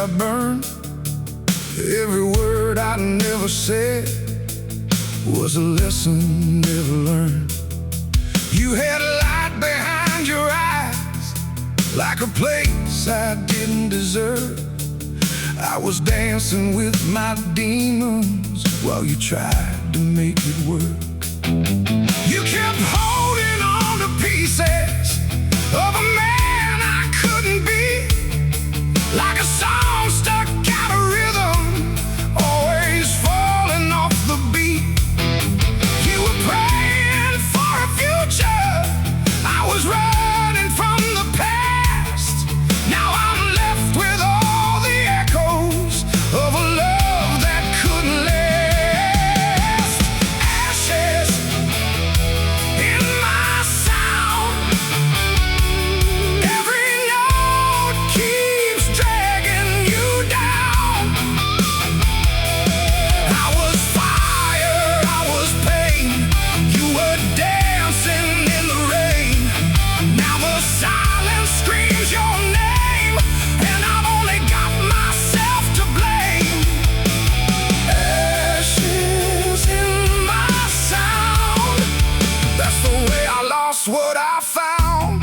I burned. Every word I never said was a lesson never learned. You had a light behind your eyes, like a place I didn't deserve. I was dancing with my demons while you tried to make it work. You kept holding on to pieces of a man I couldn't be, like a song stuck out of rhythm, always falling off the beat. You were praying for a future, I was running from the past. Now I'm left with all the echoes of a love that couldn't last. Ashes in my sound, every note keeps dragging you down. I was fire, I was pain, you were dancing in the rain. Now the silence screams your name, and I've only got myself to blame. Ashes in my sound, that's the way I lost what I found.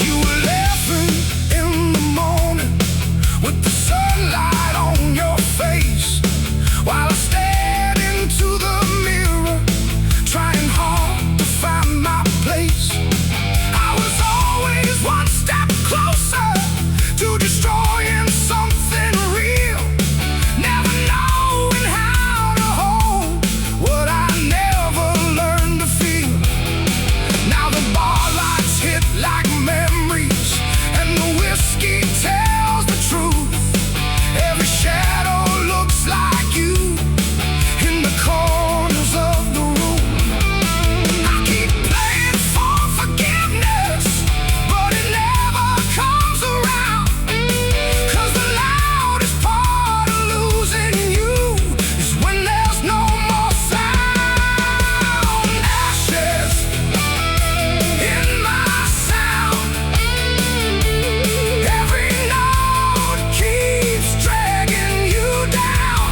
You were laughing in the morning with the sunlight on your face, while I stared into the mirror, trying hard to find my place. I was always one step closer to destroying something real, never knowing how to hold what I never learned to feel. Now the bar lights hit like memories, and the whiskey tells the truth. Every shadow looks like you in the corners of the room. I keep playing for forgiveness, but it never comes around. 'Cause the loudest part of losing you is when there's no more sound. Ashes in my sound, every note keeps dragging you down.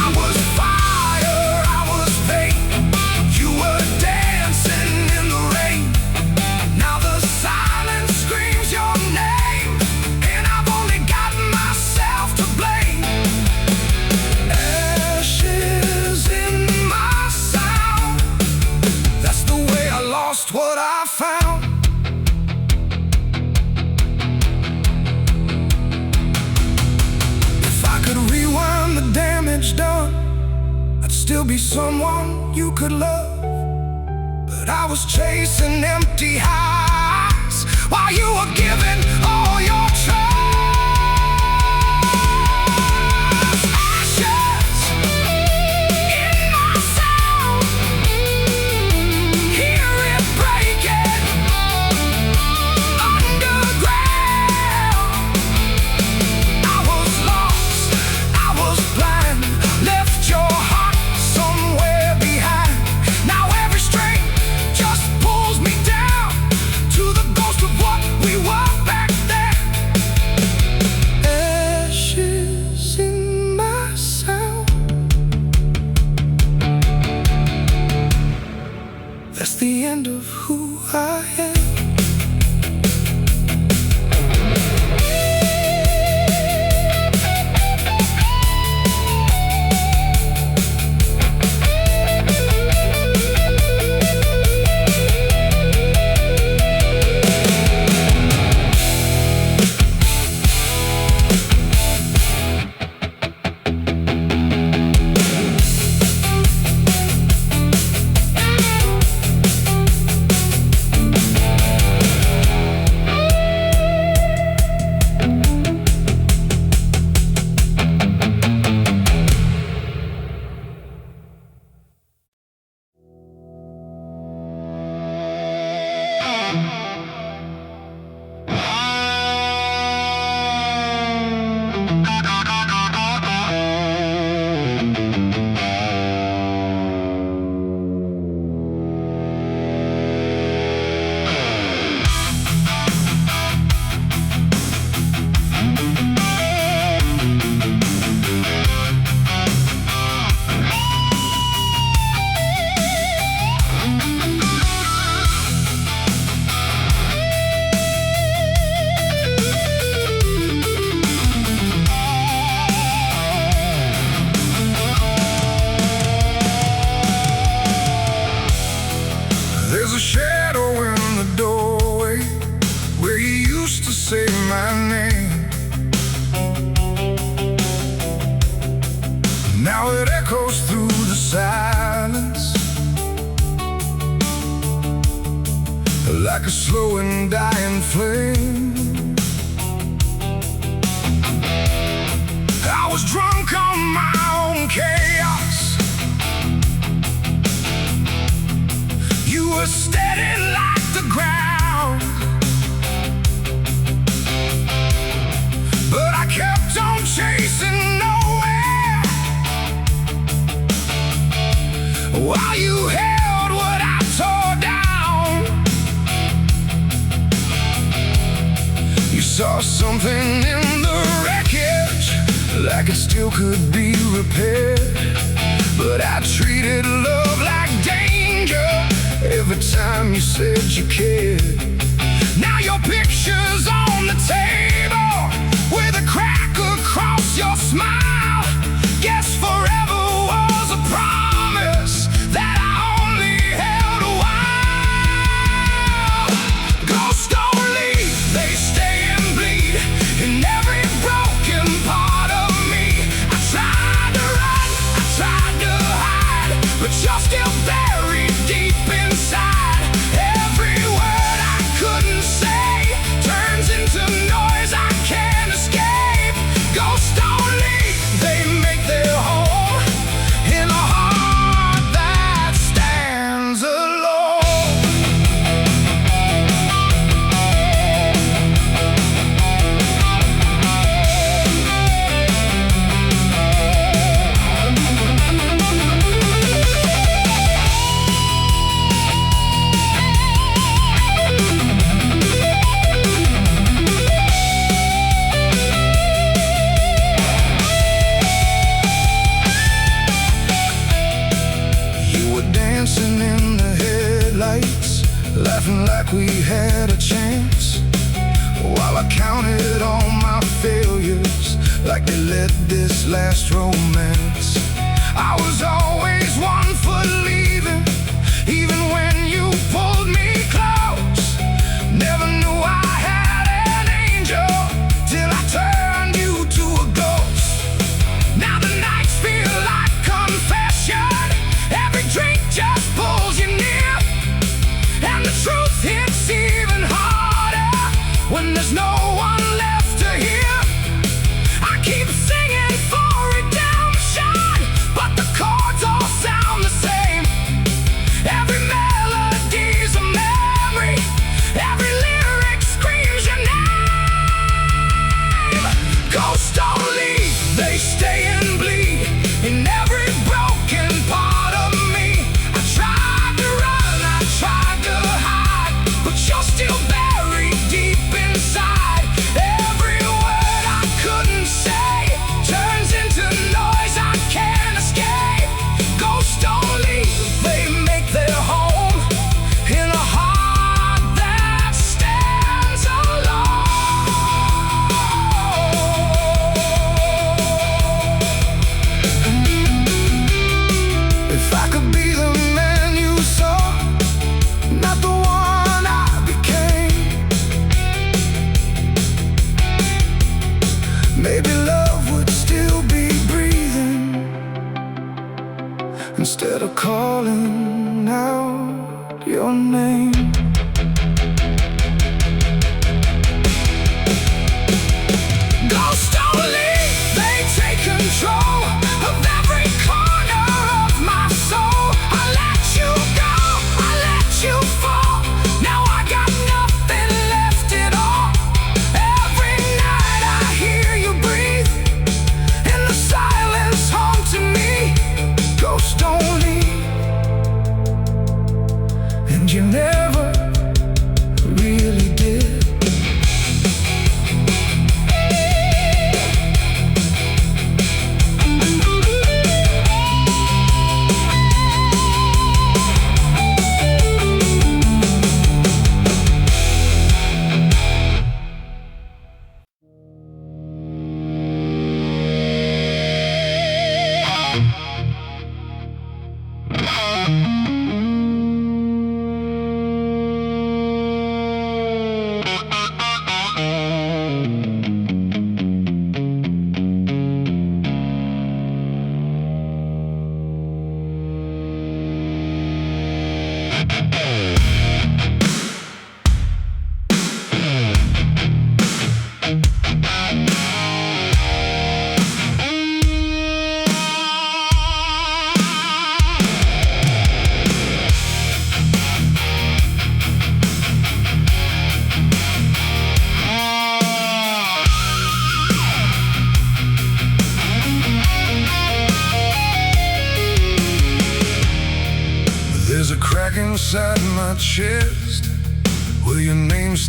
I was fire, I was pain, you were dancing in the rain. Now the silence screams your name, and I've only got myself to blame. Ashes in my sound, that's the way I lost what I found. If I could rewind the damage done, I'd still be someone you could love. But I was chasing empty highs while you were giving all your trust. Ashes in my sound, hear it breaking underground. I was lost, I was blind, left your heart somewhere behind. Now every string just pulls me down to the ghost of what we were back used to say my name. Now it echoes through the silence, like a slow and dying flame. I was drunk on my own chaos. You were steady like the ground, but I kept on chasing nowhere, while you held what I tore down. You saw something in the wreckage, like it still could be repaired, but I treated love like danger every time you said you cared. Now your picture's on the table with a crack across your smile. Guess forever was a promise that I only held a while. Ghosts don't leave, they stay and bleed in every broken part of me. I tried to run, I tried to hide, but you're still buried deep inside. Every word I couldn't say turns into noise I can't escape. Ghosts don't leave, they make their home in a heart that stands alone. Dancing in the headlights, laughing like we had a chance, while I counted all my failures like they led this last romance. I was always one for leaving, even when you pulled me close. Never knew I had an angel till I turned you to a ghost. Now the nights feel like confession, every drink just pulls you near, and the truth hits even harder when there's no one left to hear. I keep singing for redemption, but the chords all sound the same. Every melody's a memory, every lyric screams your name. Ghosts don't leave, they stay and bleed in every broken part of me. I tried to run, I tried to hide, but you're still buried deep inside. Every word I couldn't say turns into noise I can't escape. Ghosts don't leave, they make their home in a heart that stands alone. If I could be the man you saw, not the one I became, maybe love would still be breathing instead of calling out your name. Ghosts don't leave, they take control of every corner of my soul. I let you go, I let you fall. Now I got nothing left at all. Every night I hear you breathe in the silence home to me. Ghosts don't leave, and you never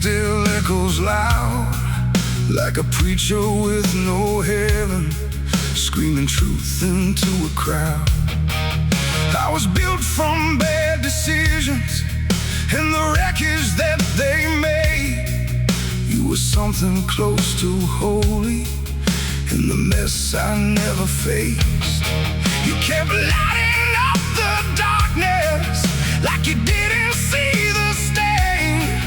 still echoes loud, like a preacher with no heaven, screaming truth into a crowd. I was built from bad decisions and the wreckage that they made. You were something close to holy in the mess I never faced. You kept lighting up the darkness like you didn't see the stain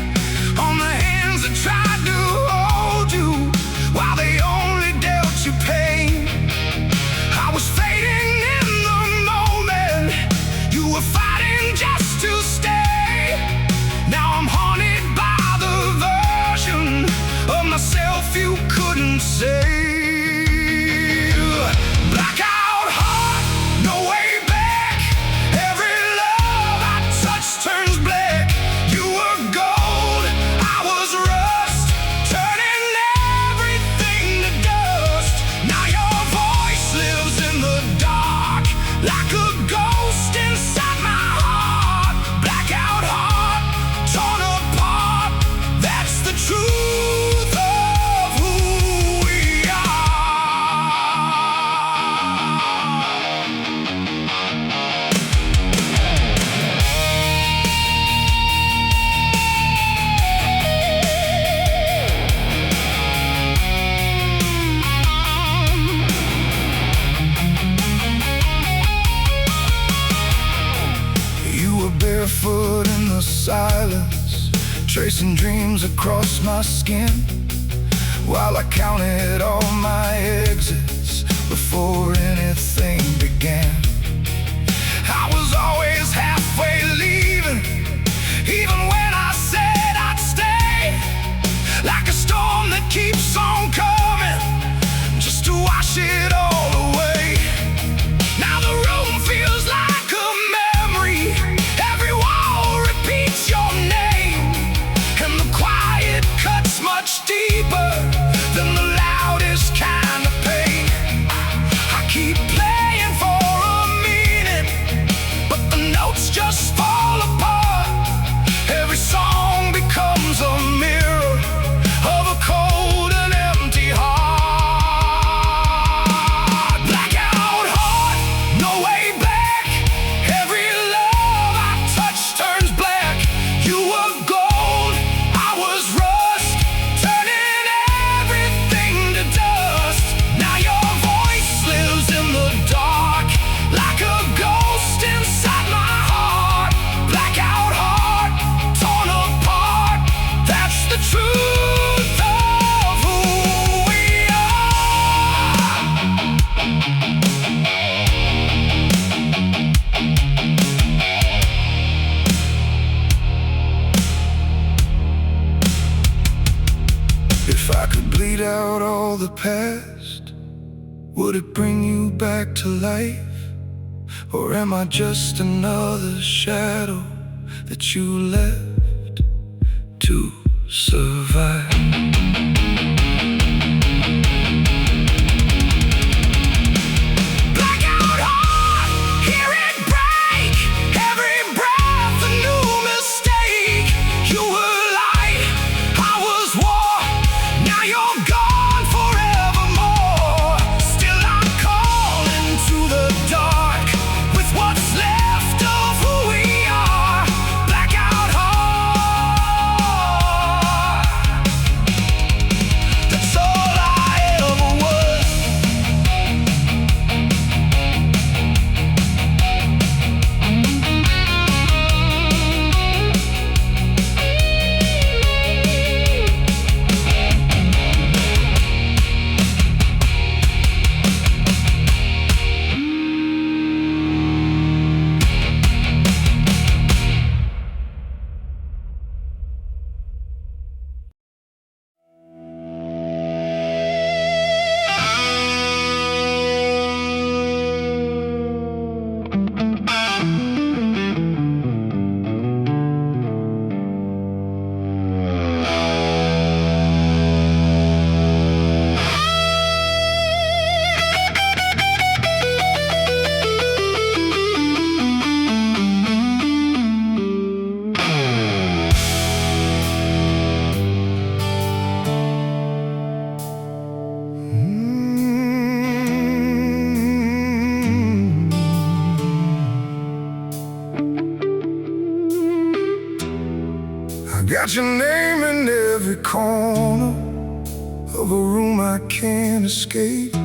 on the hands that tried to hold you while they only dealt you pain. I was fading in the moment, you were fighting just to stay. Now I'm haunted by the version of myself you couldn't save. Blackout heart, no way back. Every love I touched turns black. You were gold, I was rust, turning everything to dust. Now your voice lives in the dark, like a ghost inside my heart. Blackout heart, torn apart. That's the truth of who we are. You were barefoot in the silence, tracing dreams across my skin, while I counted all my exits before anything began. I was always halfway leaving, even when I said I'd stay, like a storm that keeps on coming, just to wash it all away. Now the room feels like a memory, every wall repeats your name, and the quiet cuts much deeper than the loudest kind of pain. I keep playing for a meaning, but the notes just fall apart. Every song becomes a mirror of a cold and empty heart. Blackout heart, no way back. Every love I touch turns black. You were gold, I was rust, turning everything to dust. Now your voice lives in the dark, like a ghost inside my heart. Blackout heart, torn apart. That's the truth of who we are. If I could bleed out all the past, would it bring you back to life? Or am I just another shadow that you left to survive? Blackout heart, hear it break. Every breath a new mistake. You were light, I was war. Now you're gone forevermore. Still I'm calling to the dark with what's left of who we are. Blackout heart. your name in every corner of a room I can't escape,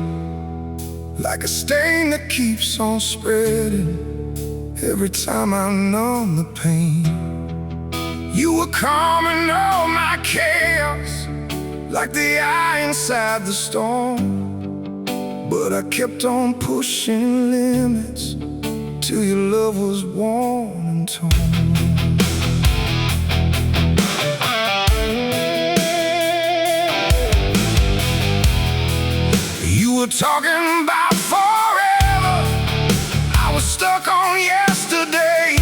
like a stain that keeps on spreading every time I numb the pain. You were calming all my chaos, like the eye inside the storm. But I kept on pushing limits till your love was worn and torn. You were talking about forever, I was stuck on yesterday,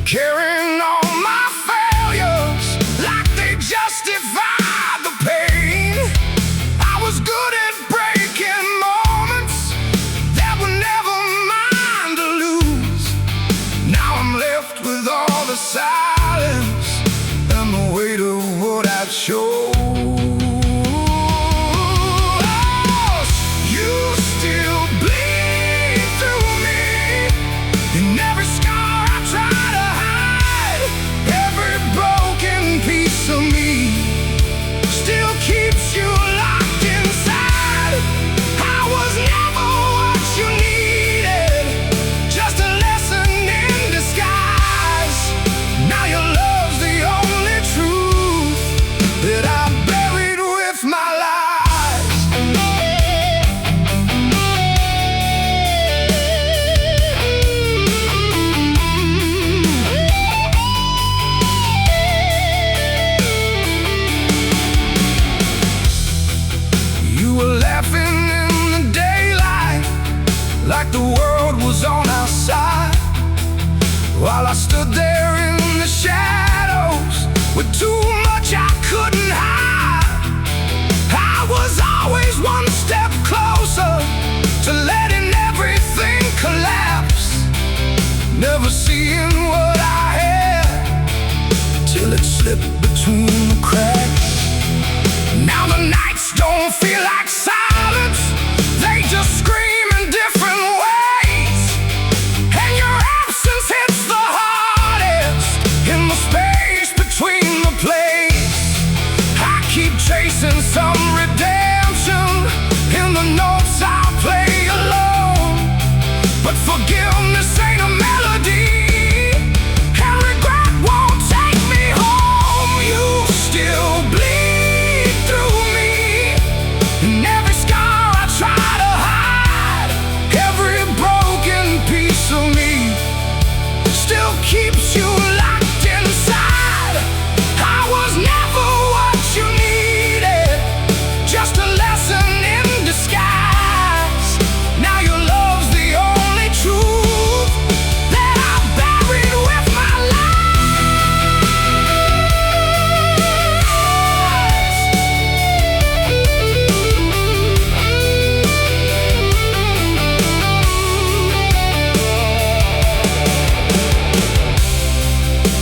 carrying all my failures like they justified the pain. I was good at breaking moments that were never mine to lose. Now I'm left with all the silence and the weight of what I chose. Like the world was on our side, while I stood there in the shadows with too much I couldn't hide. I was always one step closer to letting everything collapse, never seeing what I had till it slipped between the cracks. Now the nights don't feel like silence, they just scream in different ways. And your absence hits the hardest in the space between the plays. I keep chasing some redemption in the notes I play alone, but forgiveness ain't a melody, and regret won't take me home. You still bleed through me, and every scar I try to hide, every broken piece of me still keeps you locked inside. I was never what you needed, just a lesson in disguise. Now your love's the only truth that I buried with my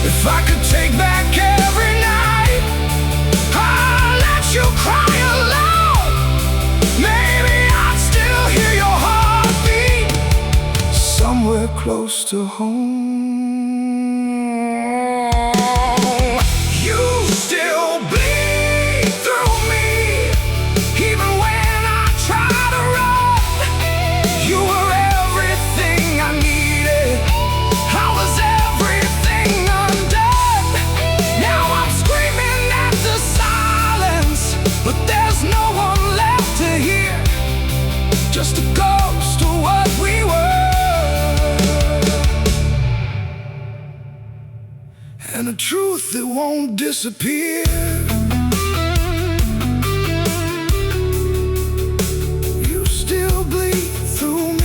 If I could take back every night, I'd let you cry alone. Maybe I'd still hear your heartbeat somewhere close to home. You still bleed through me, even when I try to run. You were everything I needed, I was everything undone. Now I'm screaming at the silence, but there's no one left to hear, just a ghost of what we were, and a truth that won't disappear. You still bleed through me.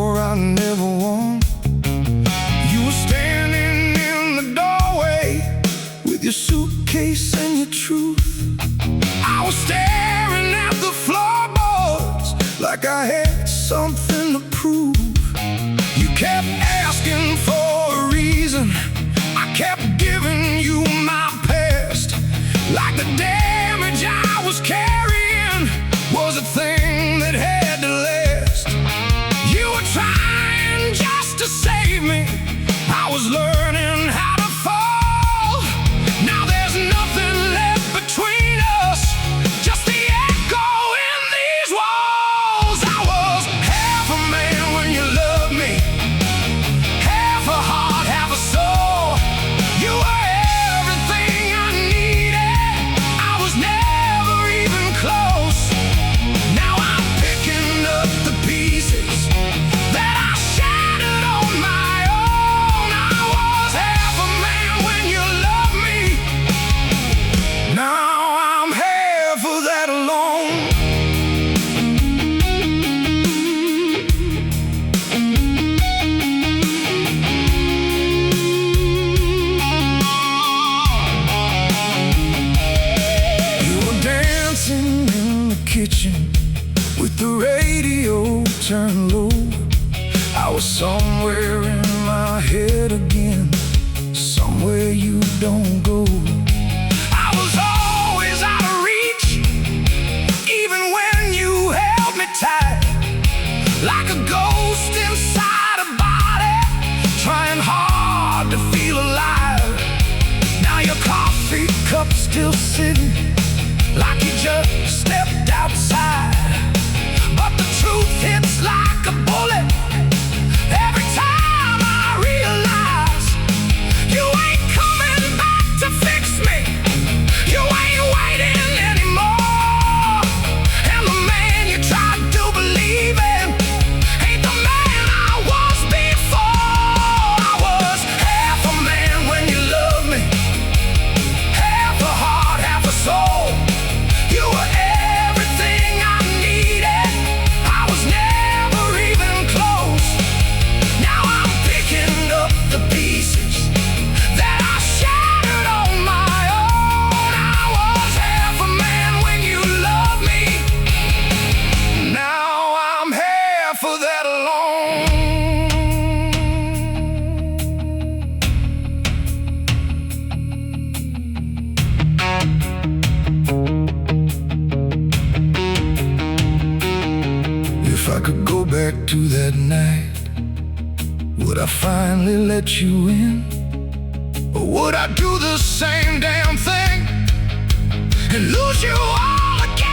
swore I never won. You were standing in the doorway with your suitcase and your truth. I was staring at the floorboards like I had something to prove. You kept asking for a reason, I kept giving you my past, like the damage I was carrying was a thing that had to last. You were trying just to save me, I was learning how to fall. Now there's nothing left between us, just the echo in these walls. I was half a man when you loved me, half a heart, half a soul. You were everything I needed, I was never even close. Now I'm picking up the pieces that I shattered on my own. I was half a man when you loved me, now I'm half of that alone. You were dancing in the kitchen with the radio turned low. I was somewhere in my head again, somewhere you don't go. I was always out of reach, even when you held me tight, like a ghost inside a body, trying hard to feel alive. Now your coffee cup's still sitting, like you just stepped outside. But the truth hits like a bullet every time I realize you ain't coming back to fix me, you ain't waiting anymore. And the man you tried to believe in ain't the man I was before. I was half a man when you loved me, half a heart, half a soul. You were everything I needed, I was never even close. Now I'm picking up the pieces that I shattered on my own. I was half a man when you loved me, now I'm half of that alone. If I could go back to that night, would I finally let you in? Or would I do the same damn thing and lose you all again?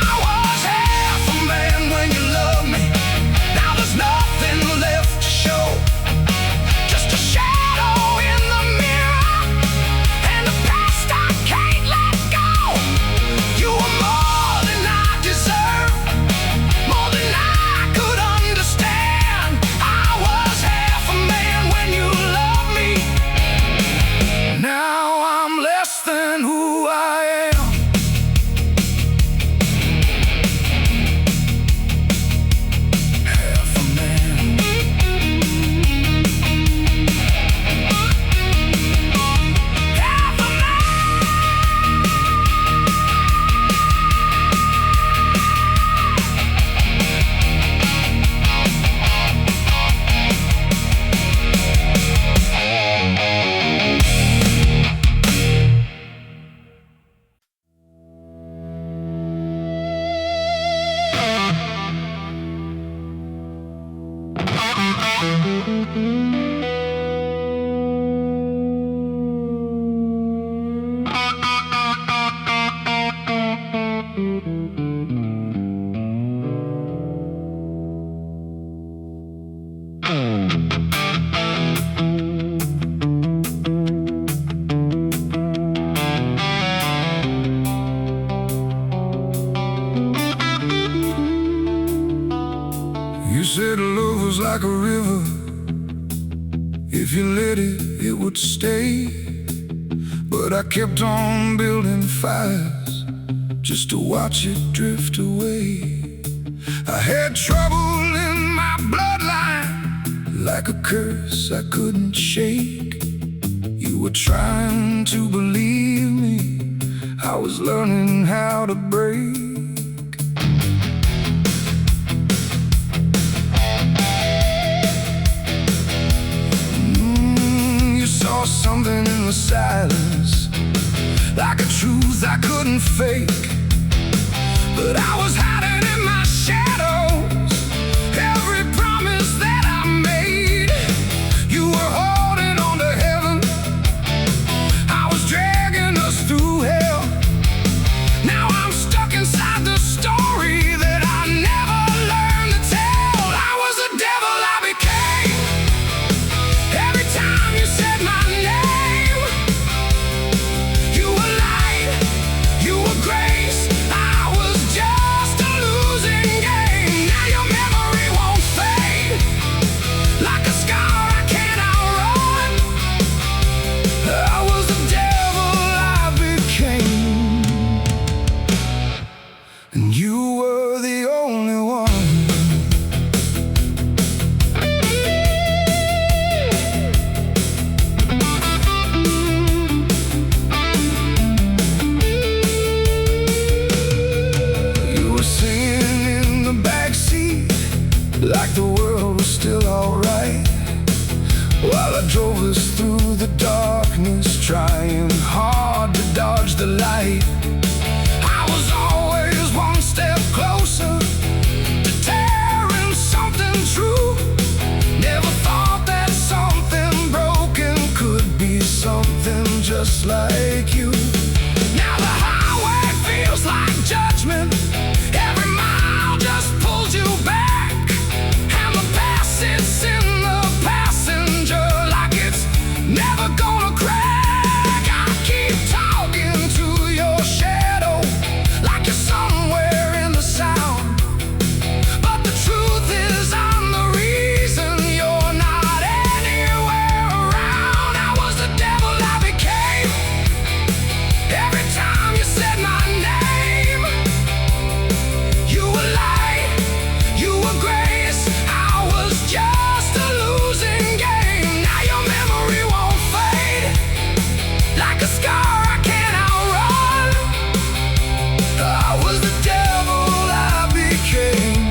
I was half a man when you loved me, now there's nothing left to show, just a shadow in the mirror and a past I can't let go. You were more than I deserved, more than I could understand. I was half a man when you loved me, now I'm less than who I am. Half a man. Half a man. You said love was like a river, if you let it, it would stay. But I kept on building fires just to watch it drift away. I had trouble in my bloodline, like a curse I couldn't shake. You were trying to believe me, I was learning how to break. You saw something in the silence, like a truth I couldn't fake. But I was hiding in my shadows, every promise that I made. You were holding on to heaven, I was dragging us through hell. Now I'm stuck inside the story that I never learned to tell. I was the devil I became, every time you said my name. You were light, you were grace, I was just a losing game. Now your memory won't fade, like a scar I can't outrun. I was the devil I became, and you were the only one. You were singing in the backseat, like the world was still alright, while I drove us through the darkness, trying hard to dodge the light. I was always one step closer to tearing something true. Never thought that something broken could be something just like you. Now the highway feels like judgment, every mile just pulls you back, and the past sits in the passenger like it's never gonna crack. I keep talking to your shadow, like you're somewhere in the sound. But the truth is I'm the reason you're not anywhere around. I was the devil I became, every time you said my name. You were light, you were grace, I was just a losing game. Now your memory won't fade, like a scar I can't outrun. I was the devil I became,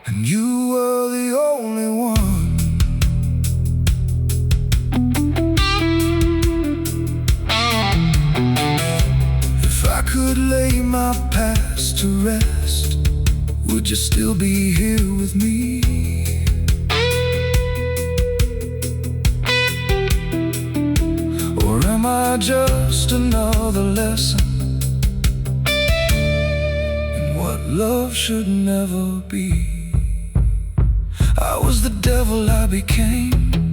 and you were the only one. If I could lay my past to rest, would you still be here with me? Or am I just another lesson in what love should never be? I was the devil I became,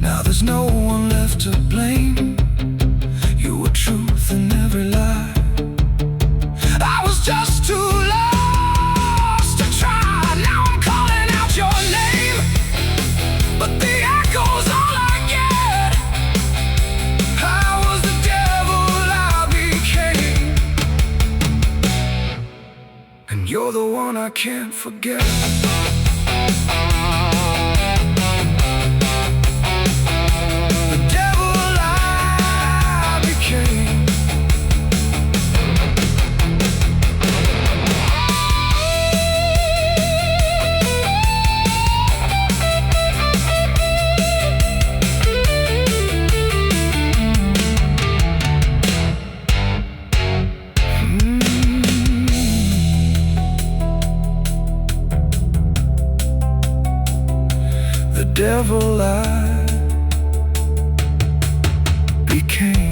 now there's no one left to blame. You were truth in every lie, I was just too lost to try. Now I'm calling out your name, but the echo's all I get. I was the devil I became, and you're the one I can't forget. The devil I became. The devil I became.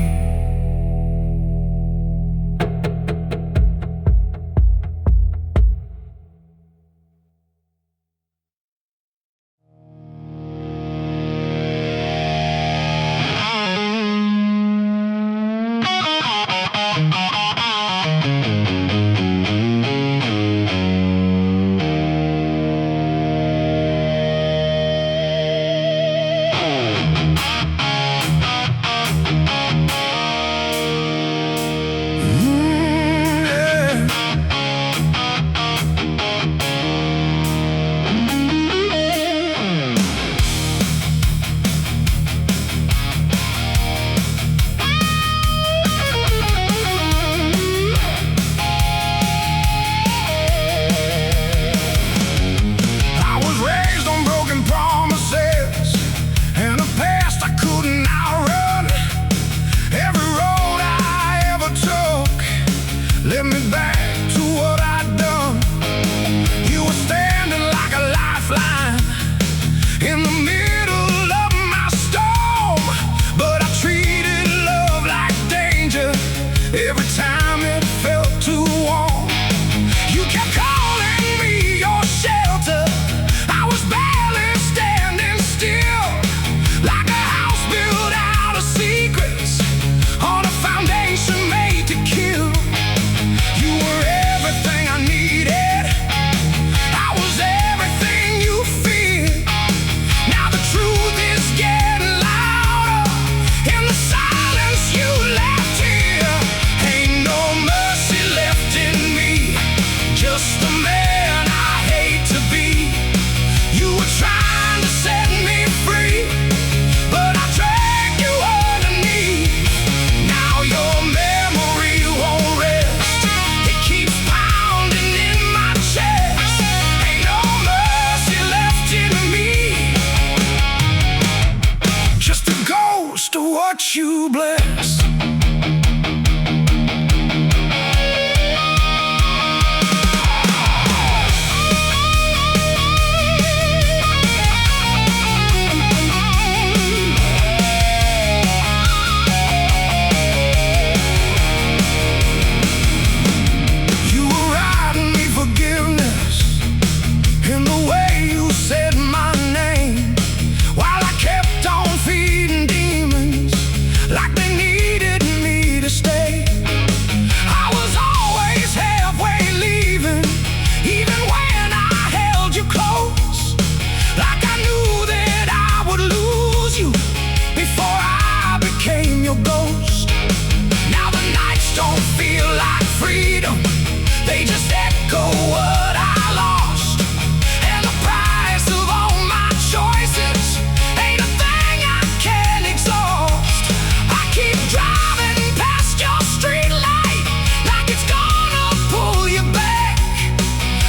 what you bless. They just echo what I lost, and the price of all my choices ain't a thing I can exhaust. I keep driving past your street light like it's gonna pull you back,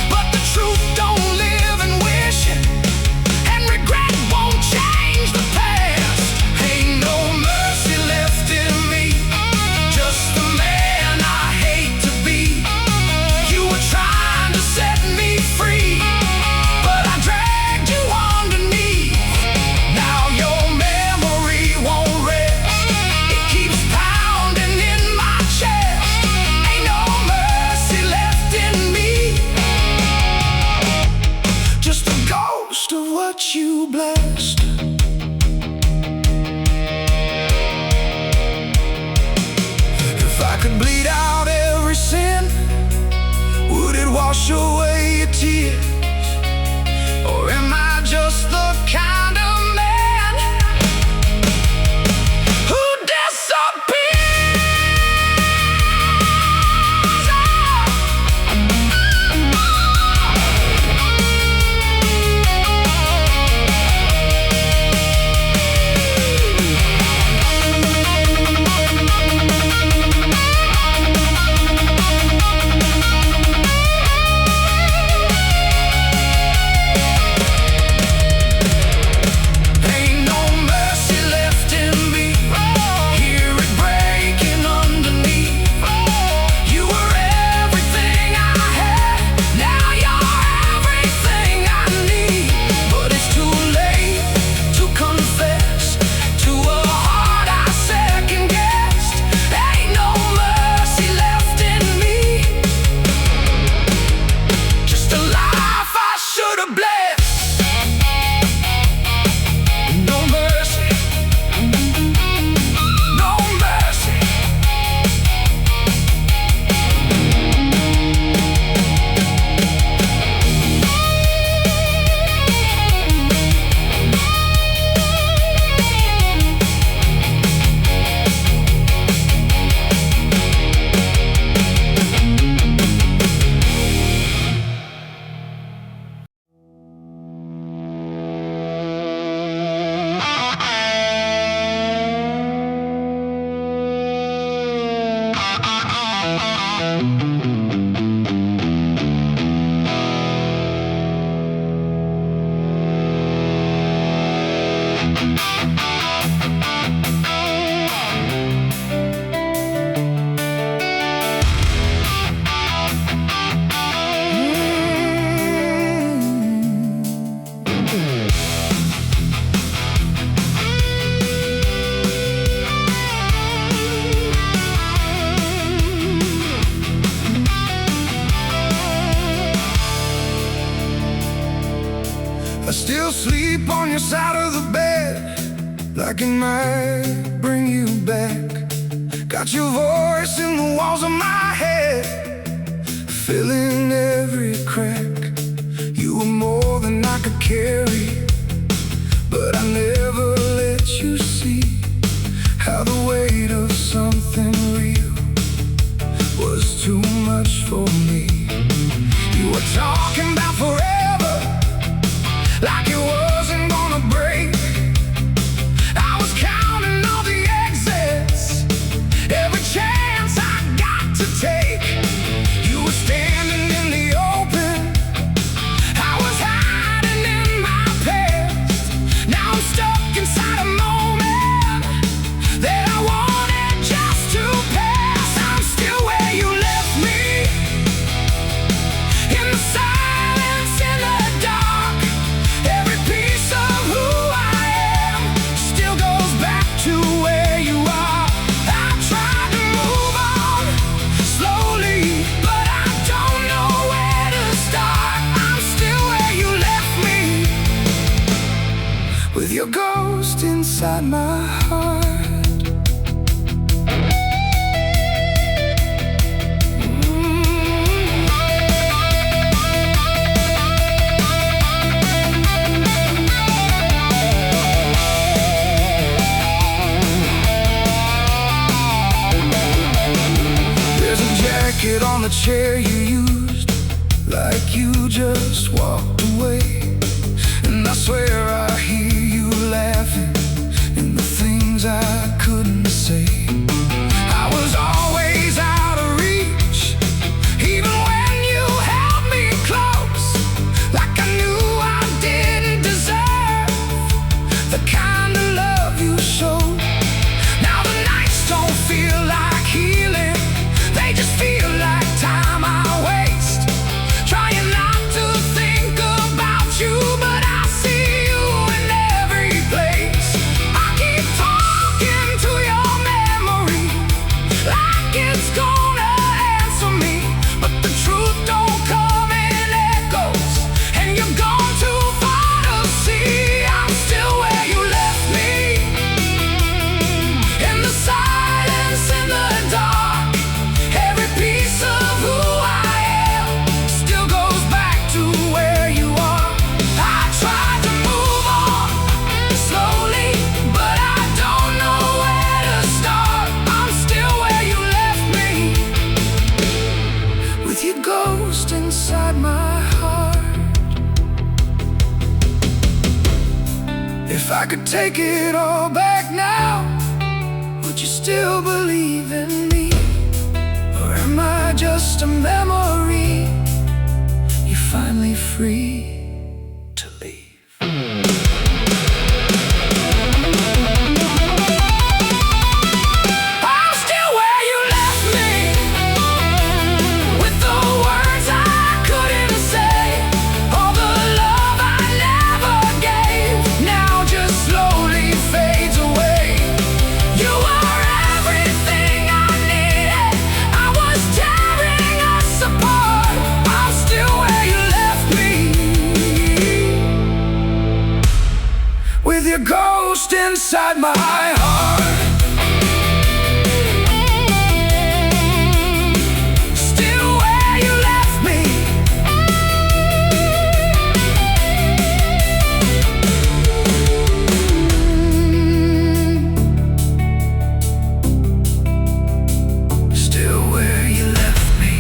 but the truth don't live in wishing, and regret won't change the past. Ain't no mercy left in me, just the man I hate to be. You were trying to set me free, but I dragged you underneath. Now your memory won't rest, it keeps pounding in my chest. Ain't no mercy left in me, just a ghost of what you blessed. If I could bleed out every sin, would it wash away your tears? Or am I just the kind of man who disappears? I still sleep on your side of the bed, like it might bring you back. Got your voice in the walls of my head, filling every crack. You were more than I could carry, but I never let you see how the weight of something real was too much for me. You were talking about forever, like it wasn't gonna break. I was counting all the exits, every chance I got to take. You were standing in the open, I was hiding in my past. Now I'm stuck inside a moment that I inside my heart. On the chair you used, like you just walked away. And I swear I hear you laughing in the things I couldn't say. I was always out of reach, even when you held me close, like I knew I didn't deserve the kind of love you showed. Now the nights don't feel like healing, they just feel like time I waste, trying not to think about you, but I see you in every place. I keep talking to your memory like it's gonna answer me, but the truth don't come in echoes, and you're gone too far to see. I'm still where you left me, in the silence, in the dark. Every piece of who I am still goes back to where you are. I tried to move on slowly, but I don't know where to start. I'm still where you left me, with your ghost inside my heart. If I could take it all back now, would you still believe in me? Or am I just a memory you're finally free to leave? I'm still where you left me, with the words I couldn't say, all the love I never gave, now just slowly fades away. You were everything I needed, I was tearing us apart. I'm still where you left me, with your ghost inside my heart. Still where you left me. Still where you left me.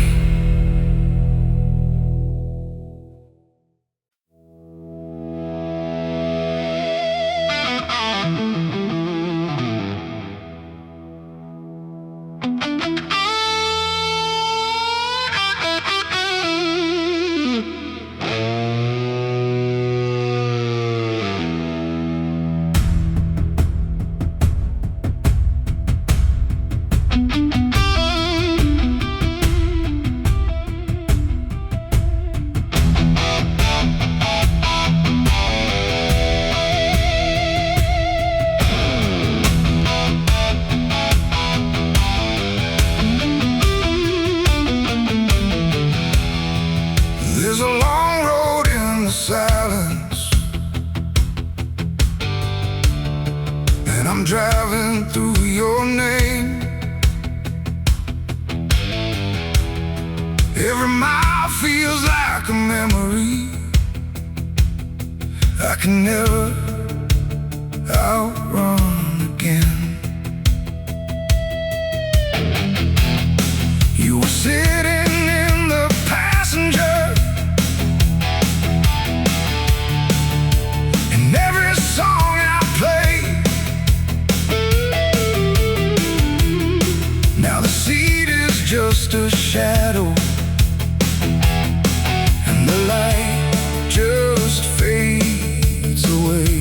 There's a long road in the silence, and I'm driving through your name. Every mile feels like a memory I can never outrun again. You were sitting in the passenger, and every song I played, now the seat is just a shadow, and the light just fades away.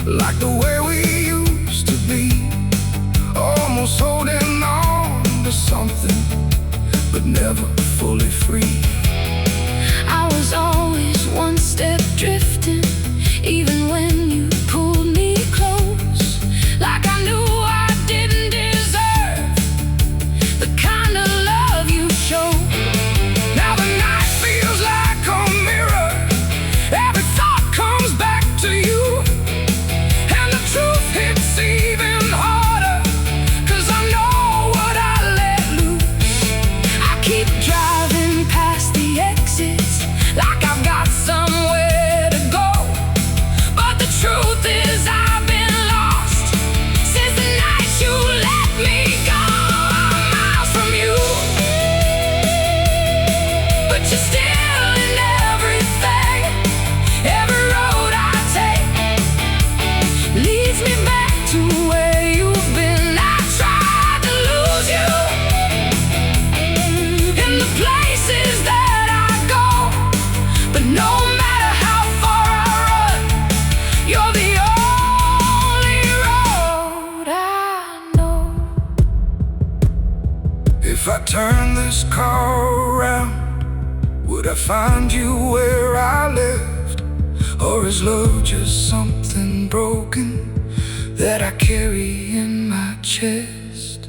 like the way we used to be, almost holding on to something, but never fully free. I was always one step drifting, even when you pulled me close, like I knew I didn't deserve the kind of love you show. Now the night feels like a mirror, every thought comes back to you, and the truth hits even harder, 'cause I know what I let loose. I keep driving past the exits like I've got somewhere to go, but the truth is I've been lost since the night you let me go. I'm miles from you, but you're still in everything. Every road I take leads me back to where you've been. I tried to lose you in the places that I go, but no matter how far I run, you're the only road I know. If I turn this car around, would I find you where I left? Or is love just something broken that I carry in my chest?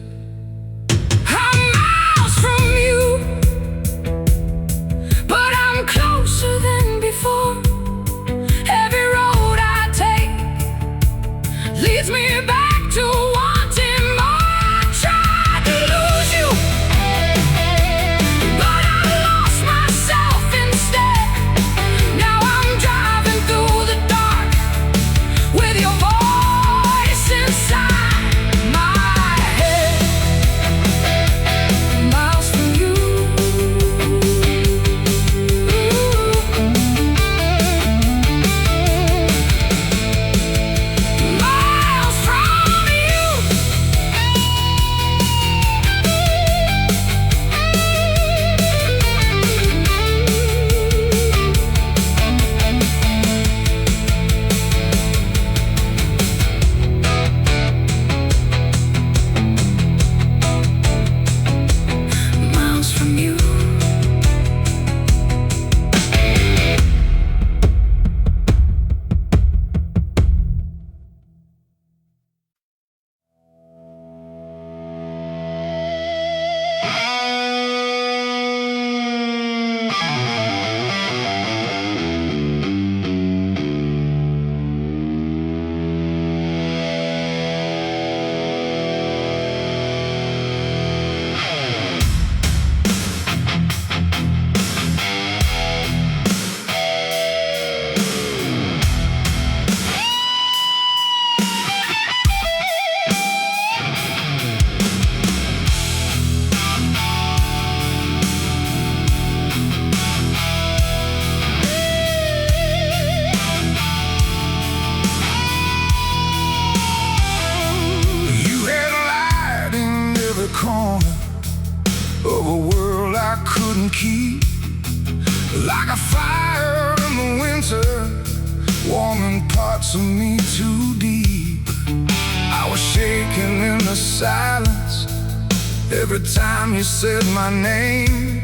I'm miles from you, but I'm closer than before. Every road I take leads me back to wanting more. I tried to lose you, but I lost myself instead. Now I'm driving through the dark with your voice inside my head. Miles from you, miles from you. Miles from you. You had light in every corner of a world I couldn't keep, like a fire in the winter, warming parts of me too deep. I was shaking in the silence every time you said my name,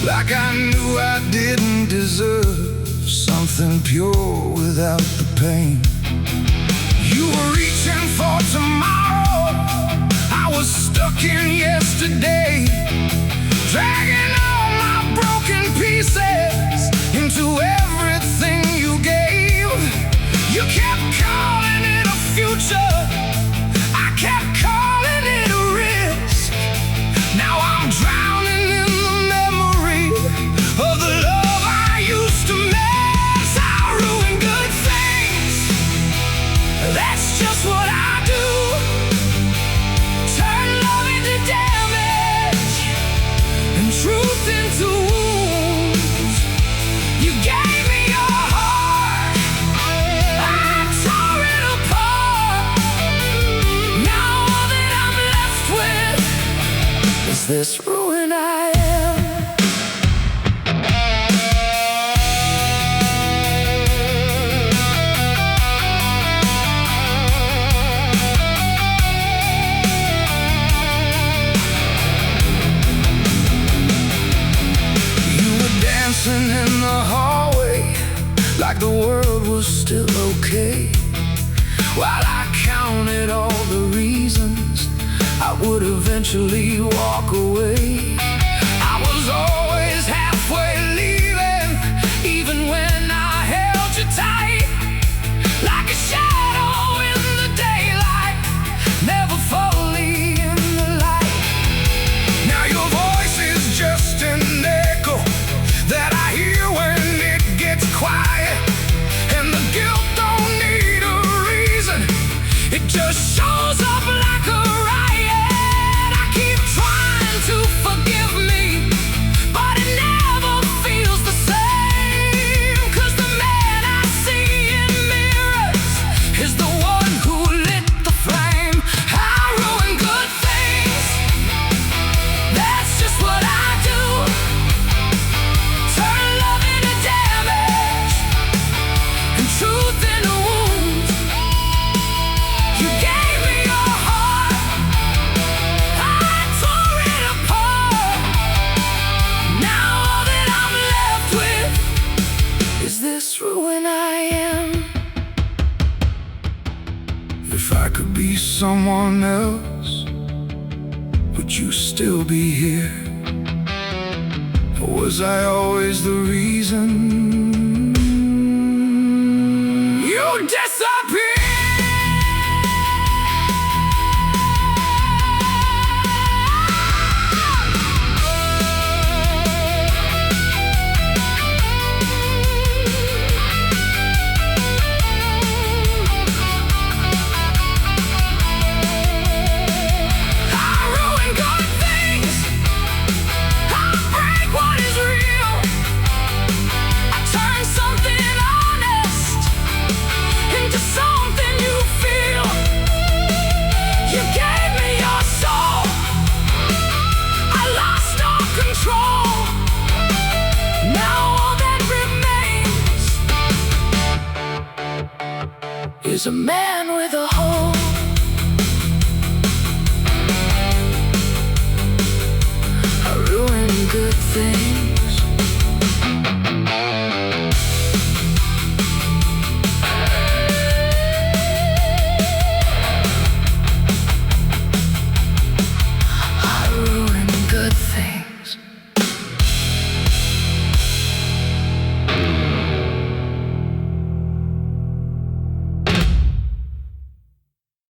like I knew I didn't deserve something pure without the pain. You were reaching for tomorrow, I was stuck in yesterday, dragging all my broken pieces into everything you gave. You kept calling it a future, I kept calling it a risk. Now I'm drowning in the memory of the love I used to miss. I ruin good things, that's just what I do. Turn love into damage and truth into wounds. You gave me your heart, I tore it apart. Now all that I'm left with is this ruin I am. okay. While I counted all the reasons I would eventually walk away, I was always halfway leaving, even when I held you tight. Like a shadow in the daylight, never fully in the light. Now your voice is just an echo that I hear when it gets quiet. And the guilt don't need a reason, it just shows up like a riot. I keep trying to forgive me, but it never feels the same. 'Cause the man I see in mirrors is the one who lit the flame. I ruin good things, that's just what I do. Turn love into damage and truth into wounds. You gave me your heart, I tore it apart. Now all that I'm left with is this ruin I am. If I could be someone else, would you still be here? Or was I always the reason you disappeared? I ruin good things, I break what is real. I turn something honest into something you feel. You gave me your soul, I lost all control. Now all that remains is a man with a hole. I ruin good things.